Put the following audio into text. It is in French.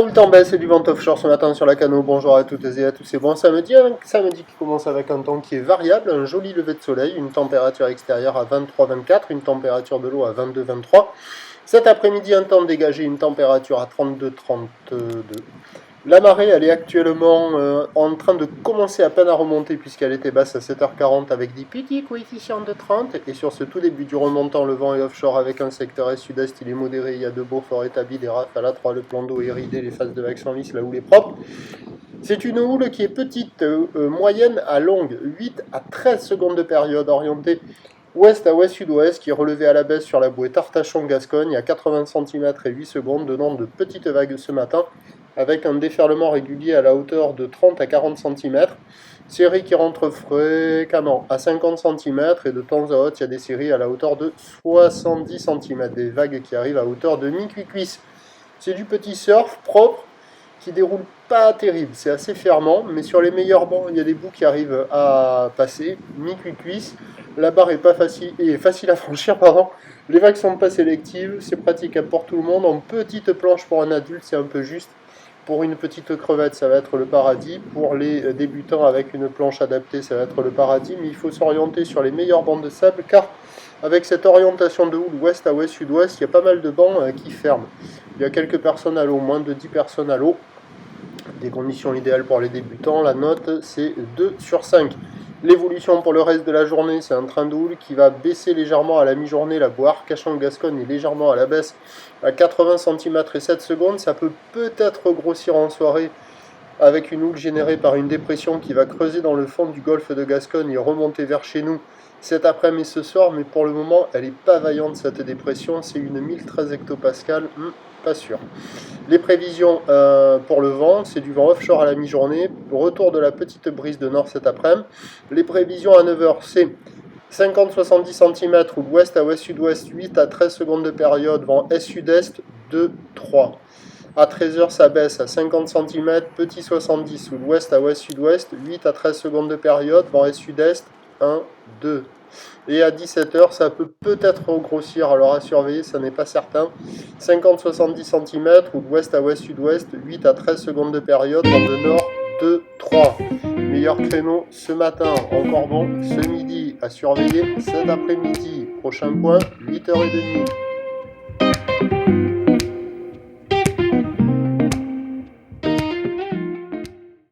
où le temps baisse, c'est du vent offshore ce matin sur la Cano. Bonjour à toutes et à tous, c'est bon samedi. Un samedi qui commence avec un temps qui est variable, un joli lever de soleil, une température extérieure à 23-24, une température de l'eau à 22-23. Cet après-midi, un temps dégagé, une température à 32-32. La marée, elle est actuellement en train de commencer à peine à remonter puisqu'elle était basse à 7h40 avec des petits coefficients de 30. Et sur ce tout début du remontant, le vent est offshore avec un secteur est-sud-est, il est modéré, il y a de beaux forts établis, des rafales à 3, le plan d'eau est ridé, les phases de vagues sont lisses, la houle est propre. C'est une houle qui est petite, moyenne à longue, 8 à 13 secondes de période, orientée ouest à ouest-sud-ouest, qui est relevée à la baisse sur la bouée Tartachon-Gascogne à 80 cm et 8 secondes, donnant de petites vagues ce matin, avec un déferlement régulier à la hauteur de 30 à 40 cm. Série qui rentre fréquemment à 50 cm et de temps à autre, il y a des séries à la hauteur de 70 cm, des vagues qui arrivent à hauteur de mi-cuisse. C'est du petit surf propre qui déroule pas terrible, c'est assez fermant, mais sur les meilleurs bancs, il y a des bouts qui arrivent à passer, mi-cuisse. La barre est pas facile, et facile à franchir, pardon. Les vagues sont pas sélectives, c'est pratique pour tout le monde. En petite planche pour un adulte, c'est un peu juste. Pour une petite crevette, ça va être le paradis. Pour les débutants avec une planche adaptée, ça va être le paradis. Mais il faut s'orienter sur les meilleures bancs de sable, car avec cette orientation de houle ouest à ouest, sud-ouest, il y a pas mal de bancs qui ferment. Il y a quelques personnes à l'eau, moins de 10 personnes à l'eau. Des conditions idéales pour les débutants, la note c'est 2 sur 5. L'évolution pour le reste de la journée, c'est un train de houle qui va baisser légèrement à la mi-journée. La boîte Arcachon-Gascogne est légèrement à la baisse à 80 cm et 7 secondes. Ça peut peut-être grossir en soirée avec une houle générée par une dépression qui va creuser dans le fond du golfe de Gascogne et remonter vers chez nous cet après-midi et ce soir. Mais pour le moment, elle n'est pas vaillante cette dépression. C'est une 1013 hectopascales. Pas sûr. Les prévisions pour le vent, c'est du vent offshore à la mi-journée, retour de la petite brise de nord cet après-midi. Les prévisions à 9h, c'est 50-70 cm ou ouest à ouest-sud-ouest, 8 à 13 secondes de période, vent est-sud-est, 2-3. À 13h, ça baisse à 50 cm, petit 70 ou l'ouest à ouest-sud-ouest, 8 à 13 secondes de période, vent est-sud-est, 1-2. Et à 17h, ça peut peut-être grossir, alors à surveiller, ça n'est pas certain. 50-70 cm ou d'ouest à ouest-sud-ouest, 8 à 13 secondes de période, vent de nord, 2-3. Meilleur créneau ce matin, encore bon, ce midi à surveiller, cet après-midi. Prochain point, 8h30.